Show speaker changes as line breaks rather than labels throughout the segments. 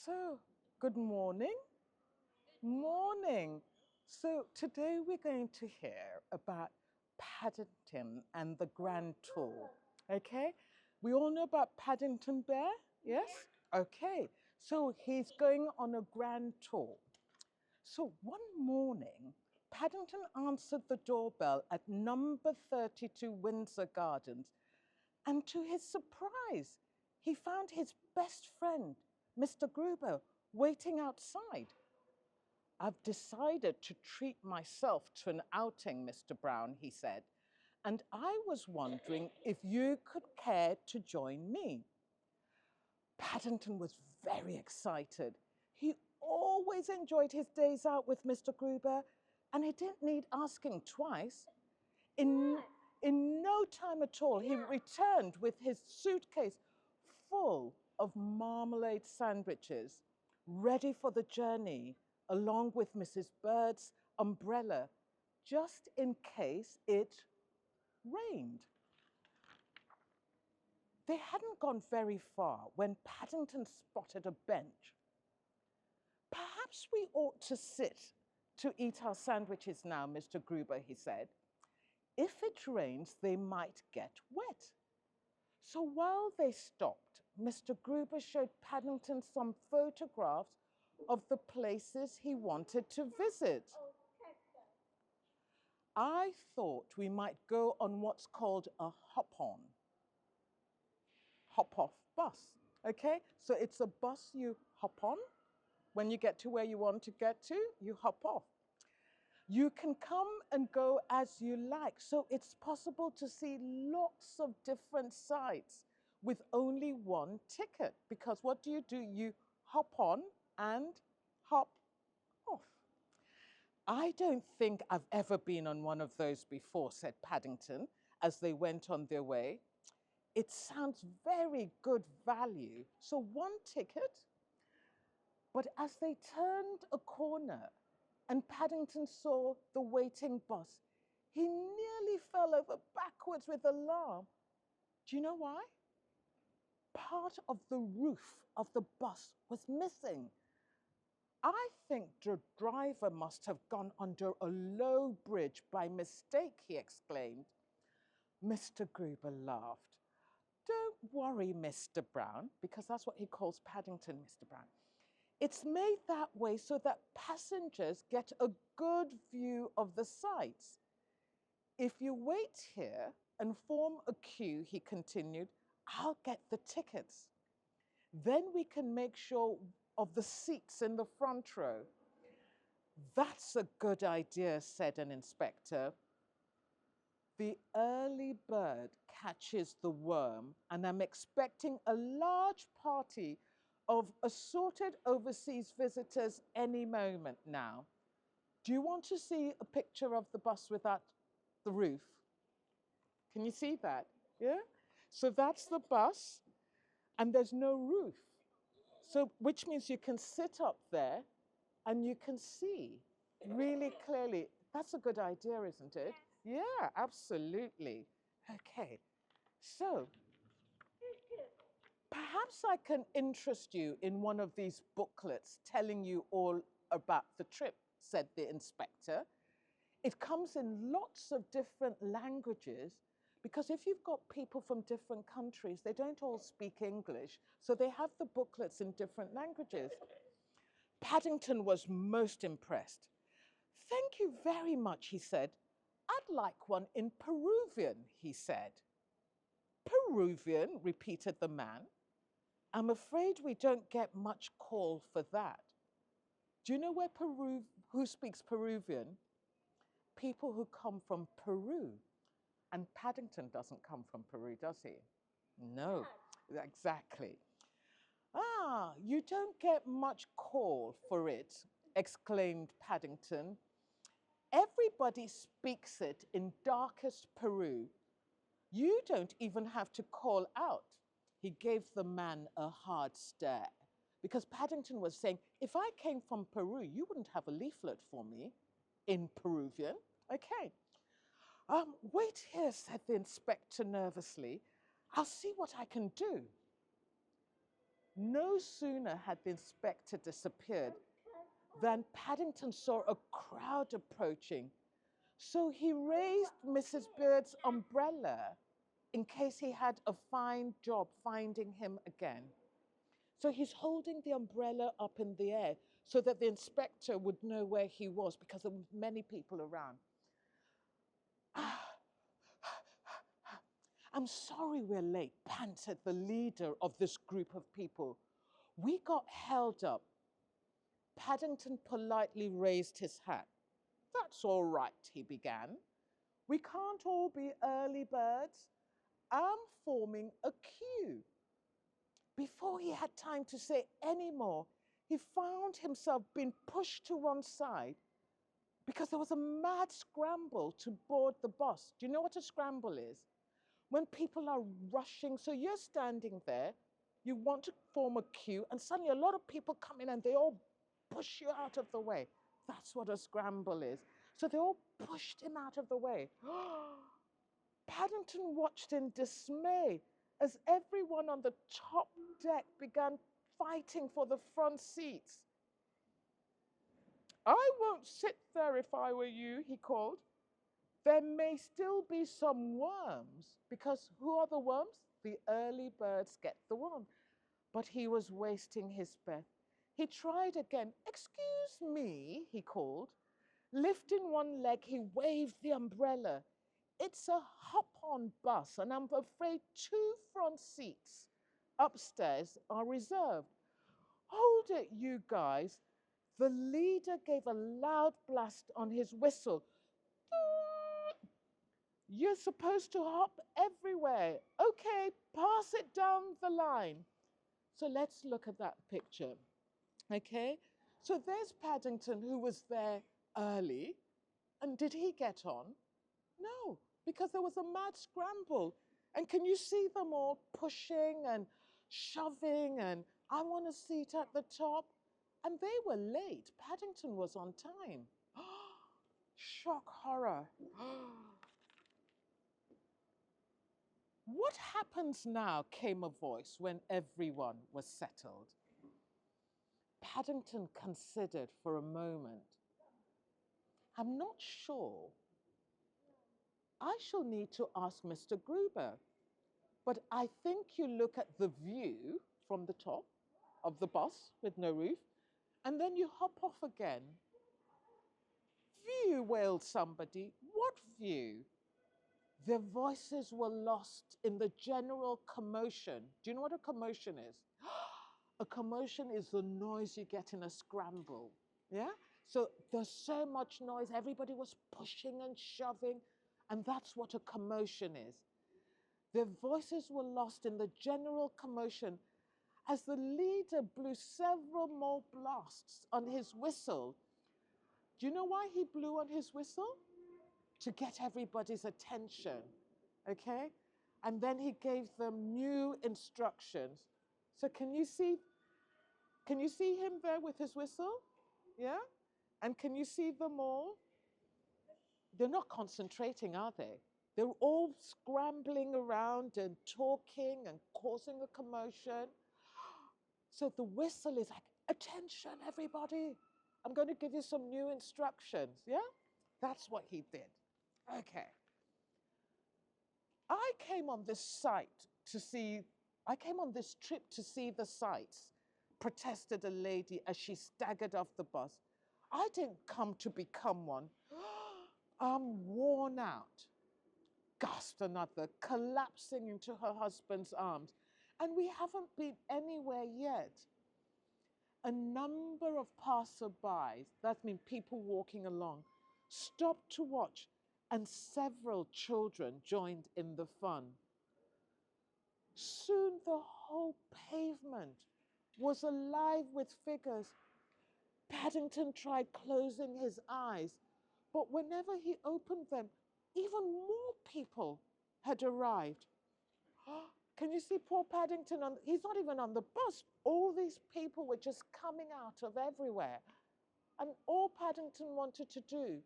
So, good morning. Morning. So, today we're going to hear about Paddington and the Grand Tour. Okay? We all know about Paddington Bear? Yes? Okay. So, he's going on a grand tour. So, one morning, Paddington answered the doorbell at number 32 Windsor Gardens, and to his surprise, he found his best friend, Mr. Gruber, waiting outside. I've decided to treat myself to an outing, Mr. Brown, he said, and I was wondering if you could care to join me. Paddington was very excited. He always enjoyed his days out with Mr. Gruber, and he didn't need asking twice. In, in no time at all, he returned with his suitcase full of marmalade sandwiches, ready for the journey, along with Mrs. Bird's umbrella, just in case it rained. They hadn't gone very far when Paddington spotted a bench. Perhaps we ought to sit to eat our sandwiches now, Mr. Gruber, he said. If it rains, they might get wet. So while they stopped, Mr. Gruber showed Paddington some photographs of the places he wanted to visit. I thought we might go on what's called a hop-off bus, okay? So it's a bus you hop on. When you get to where you want to get to, you hop off. You can come and go as you like, so it's possible to see lots of different sites with only one ticket, because what do? You hop on and hop off. I don't think I've ever been on one of those before, said Paddington as they went on their way. It sounds very good value, so one ticket. But as they turned a corner and Paddington saw the waiting bus, he nearly fell over backwards with alarm. Do you know why? Part of the roof of the bus was missing. I think the driver must have gone under a low bridge by mistake, he exclaimed. Mr. Gruber laughed. Don't worry, Mr. Brown, because that's what he calls Paddington, Mr. Brown. It's made that way so that passengers get a good view of the sights. If you wait here and form a queue, he continued, I'll get the tickets. Then we can make sure of the seats in the front row. That's a good idea, said an inspector. The early bird catches the worm, and I'm expecting a large party of assorted overseas visitors any moment now. Do you want to see a picture of the bus without the roof? Can you see that? Yeah? So that's the bus, and there's no roof. So, which means you can sit up there and you can see really clearly. That's a good idea, isn't it? Yeah, absolutely. Okay, so perhaps I can interest you in one of these booklets telling you all about the trip, said the inspector. It comes in lots of different languages, because if you've got people from different countries, they don't all speak English, so they have the booklets in different languages. Paddington was most impressed. Thank you very much, he said. I'd like one in Peruvian, he said. Peruvian, repeated the man. I'm afraid we don't get much call for that. Do you know who speaks Peruvian? People who come from Peru. And Paddington doesn't come from Peru, does he? No, exactly. Ah, you don't get much call for it, exclaimed Paddington. Everybody speaks it in darkest Peru. You don't even have to call out. He gave the man a hard stare, because Paddington was saying, if I came from Peru, you wouldn't have a leaflet for me in Peruvian. Okay. Wait here, said the inspector nervously. I'll see what I can do. No sooner had the inspector disappeared than Paddington saw a crowd approaching. So he raised Mrs. Bird's umbrella in case he had a fine job finding him again. So he's holding the umbrella up in the air so that the inspector would know where he was because there were many people around. I'm sorry we're late, panted the leader of this group of people. We got held up. Paddington politely raised his hat. That's all right, he began. We can't all be early birds. I'm forming a queue. Before he had time to say any more, he found himself being pushed to one side because there was a mad scramble to board the bus. Do you know what a scramble is? When people are rushing, so you're standing there, you want to form a queue, and suddenly a lot of people come in and they all push you out of the way. That's what a scramble is. So they all pushed him out of the way. Paddington watched in dismay as everyone on the top deck began fighting for the front seats. I won't sit there if I were you, he called. There may still be some worms, because who are the worms? The early birds get the worm. But he was wasting his breath. He tried again. Excuse me, he called. Lifting one leg, he waved the umbrella. It's a hop-on bus, and I'm afraid 2 front seats upstairs are reserved. Hold it, you guys. The leader gave a loud blast on his whistle. You're supposed to hop everywhere. Okay, pass it down the line. So let's look at that picture. Okay, so there's Paddington, who was there early. And did he get on? No, because there was a mad scramble. And can you see them all pushing and shoving? And I want a seat at the top. And they were late. Paddington was on time. Shock, horror. What happens now? Came a voice when everyone was settled. Paddington considered for a moment. I'm not sure. I shall need to ask Mr. Gruber. But I think you look at the view from the top of the bus with no roof, and then you hop off again. View, wailed somebody. What view? Their voices were lost in the general commotion. Do you know what a commotion is? A commotion is the noise you get in a scramble. Yeah? So there's so much noise. Everybody was pushing and shoving, and that's what a commotion is. Their voices were lost in the general commotion as the leader blew several more blasts on his whistle. Do you know why he blew on his whistle? To get everybody's attention, okay? And then he gave them new instructions. So can you see him there with his whistle? Yeah? And can you see them all? They're not concentrating, are they? They're all scrambling around and talking and causing a commotion. So the whistle is like, attention, everybody. I'm going to give you some new instructions. Yeah? That's what he did. Okay. I came on this trip to see the sights, protested a lady as she staggered off the bus. I didn't come to become one. I'm worn out, gasped another, collapsing into her husband's arms. And we haven't been anywhere yet. A number of passersby, that means people walking along, stopped to watch, and several children joined in the fun. Soon the whole pavement was alive with figures. Paddington tried closing his eyes, but whenever he opened them, even more people had arrived. Can you see poor Paddington? He's not even on the bus. All these people were just coming out of everywhere. And all Paddington wanted to do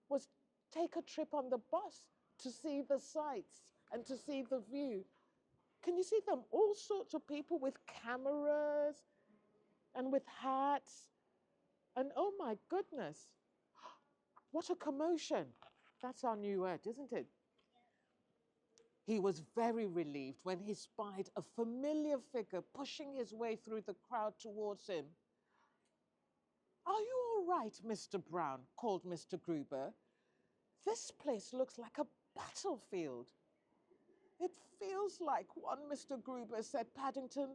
was take a trip on the bus to see the sights and to see the view. Can you see them? All sorts of people with cameras and with hats. And oh my goodness, what a commotion. That's our new word, isn't it? He was very relieved when he spied a familiar figure pushing his way through the crowd towards him. Are you all right, Mr. Brown? Called Mr. Gruber. This place looks like a battlefield. It feels like one, Mr. Gruber, said Paddington.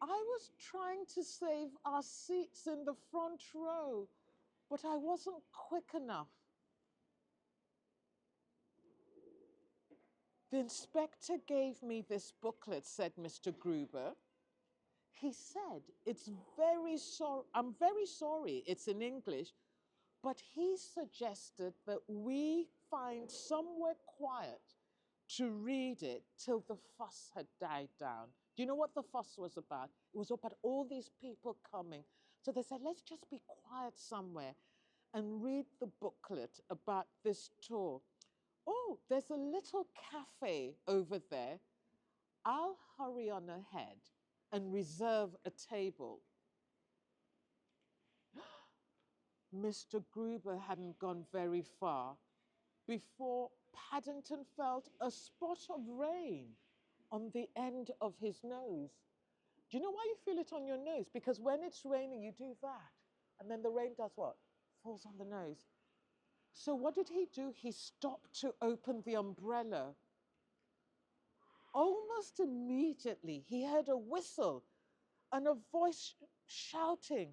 I was trying to save our seats in the front row, but I wasn't quick enough. The inspector gave me this booklet, said Mr. Gruber. He said, I'm very sorry, it's in English, but he suggested that we find somewhere quiet to read it till the fuss had died down. Do you know what the fuss was about? It was about all these people coming. So they said, let's just be quiet somewhere and read the booklet about this tour. Oh, there's a little cafe over there. I'll hurry on ahead and reserve a table. Mr. Gruber hadn't gone very far before Paddington felt a spot of rain on the end of his nose. Do you know why you feel it on your nose? Because when it's raining, you do that. And then the rain does what? Falls on the nose. So what did he do? He stopped to open the umbrella. Almost immediately, he heard a whistle and a voice shouting,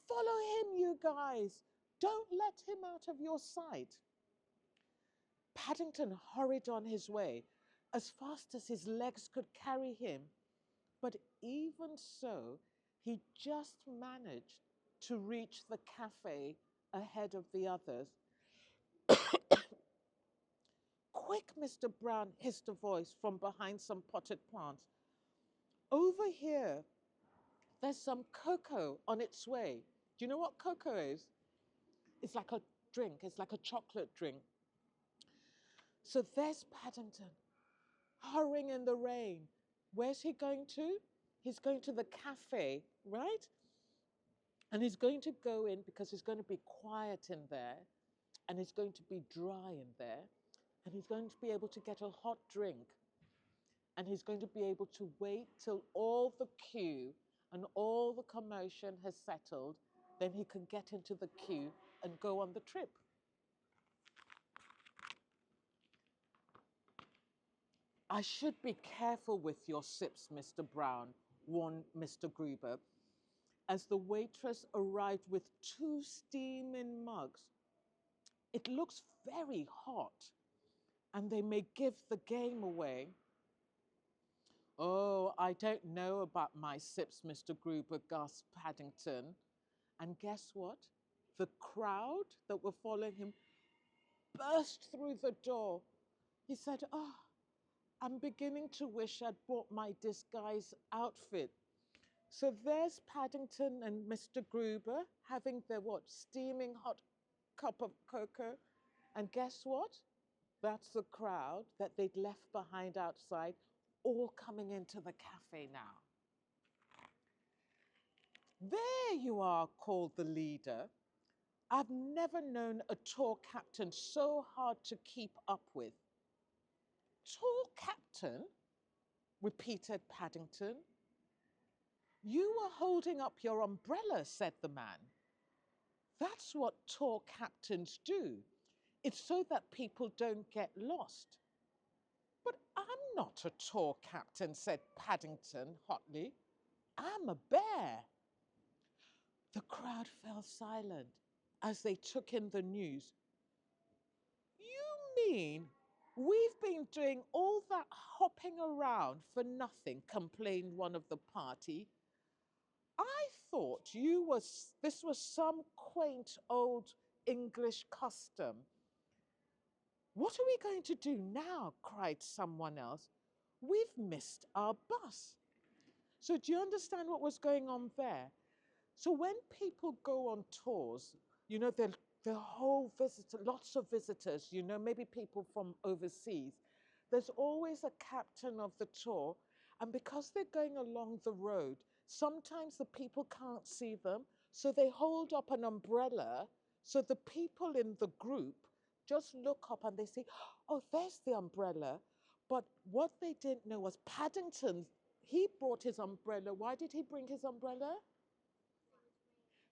"Follow him, you guys. Don't let him out of your sight." Paddington hurried on his way as fast as his legs could carry him. But even so, he just managed to reach the cafe ahead of the others. "Quick, Mr. Brown," hissed a voice from behind some potted plants. "Over here, there's some cocoa on its way." Do you know what cocoa is? It's like a drink. It's like a chocolate drink. So there's Paddington, hurrying in the rain. Where's he going to? He's going to the cafe, right? And he's going to go in because it's going to be quiet in there, and it's going to be dry in there, and he's going to be able to get a hot drink, and he's going to be able to wait till all the queue and all the commotion has settled. Then he can get into the queue and go on the trip. "I should be careful with your sips, Mr. Brown," warned Mr. Gruber, as the waitress arrived with 2 steaming mugs. "It looks very hot, and they may give the game away." "Oh, I don't know about my sips, Mr. Gruber," gasped Paddington. And guess what? The crowd that were following him burst through the door. He said, "Oh, I'm beginning to wish I'd bought my disguise outfit." So there's Paddington and Mr. Gruber having their steaming hot cup of cocoa. And guess what? That's the crowd that they'd left behind outside, all coming into the cafe now. "There you are," called the leader. "I've never known a tour captain so hard to keep up with." "Tour captain?" repeated Paddington. "You were holding up your umbrella," said the man. "That's what tour captains do. It's so that people don't get lost." "But I'm not a tour captain," said Paddington hotly. "I'm a bear." The crowd fell silent as they took in the news. "You mean we've been doing all that hopping around for nothing?" complained one of the party. "I thought this was some quaint old English custom." "What are we going to do now?" cried someone else. "We've missed our bus." So do you understand what was going on there? So when people go on tours, you know, the whole lots of visitors, you know, maybe people from overseas, there's always a captain of the tour. And because they're going along the road, sometimes the people can't see them. So they hold up an umbrella. So the people in the group just look up and they say, oh, there's the umbrella. But what they didn't know was Paddington, he brought his umbrella. Why did he bring his umbrella?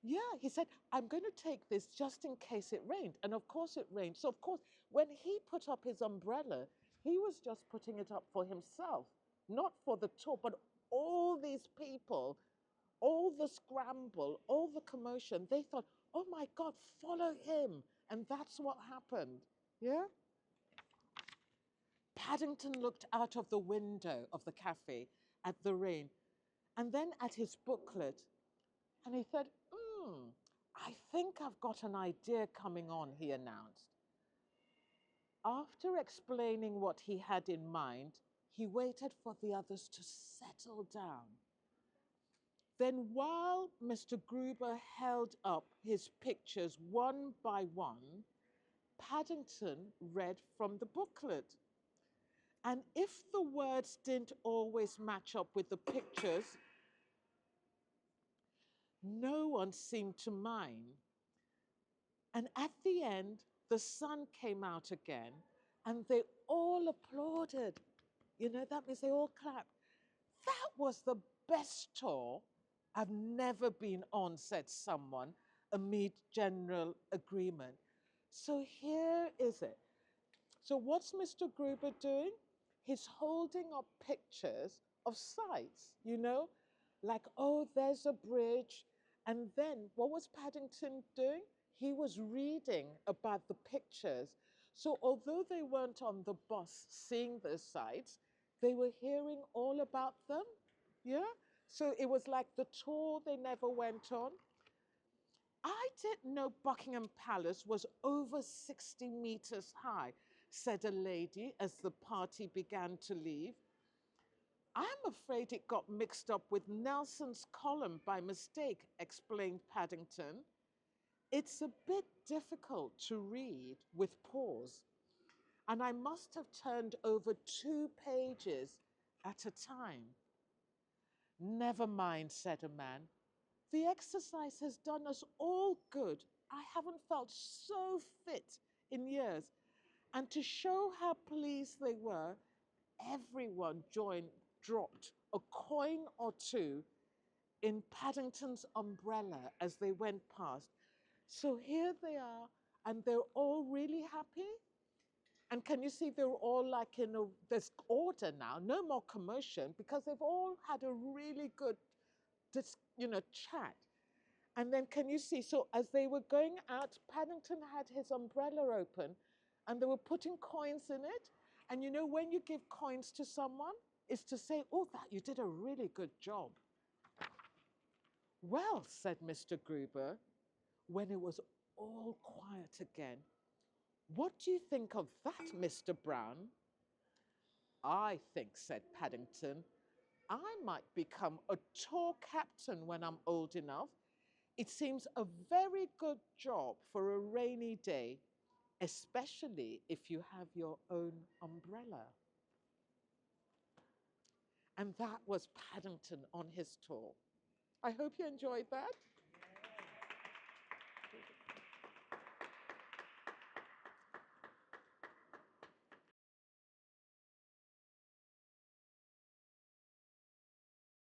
Yeah, he said, I'm going to take this just in case it rained. And of course it rained. So, of course, when he put up his umbrella, he was just putting it up for himself, not for the tour, but all these people, all the scramble, all the commotion, they thought, oh my God, follow him. And that's what happened. Yeah? Paddington looked out of the window of the cafe at the rain and then at his booklet. And he said, I think I've got an idea coming on, he announced. After explaining what he had in mind, he waited for the others to settle down. Then, while Mr. Gruber held up his pictures one by one, Paddington read from the booklet. And if the words didn't always match up with the pictures, no one seemed to mind. And at the end, the sun came out again and they all applauded. You know, that means they all clapped. That was the best tour I've never been on, said someone, amid general agreement. So here is it. So what's Mr. Gruber doing? He's holding up pictures of sights, you know, like, oh, there's a bridge. And then what was Paddington doing? He was reading about the pictures. So although they weren't on the bus seeing the sights, they were hearing all about them. Yeah? So it was like the tour they never went on. I didn't know Buckingham Palace was over 60 meters high, said a lady as the party began to leave. I'm afraid it got mixed up with Nelson's column by mistake, explained Paddington. It's a bit difficult to read with pause, and I must have turned over 2 pages at a time. Never mind, said a man. The exercise has done us all good. I haven't felt so fit in years. And to show how pleased they were, everyone dropped a coin or two in Paddington's umbrella as they went past. So here they are, and they're all really happy. And can you see they're all like there's order now, no more commotion, because they've all had a really good, chat. And then can you see, so as they were going out, Paddington had his umbrella open and they were putting coins in it. And you know, when you give coins to someone, it's to say, oh, that you did a really good job. Well, said Mr. Gruber, when it was all quiet again, what do you think of that, Mr. Brown? I think, said Paddington, I might become a tour captain when I'm old enough. It seems a very good job for a rainy day, especially if you have your own umbrella. And that was Paddington on his tour. I hope you enjoyed that.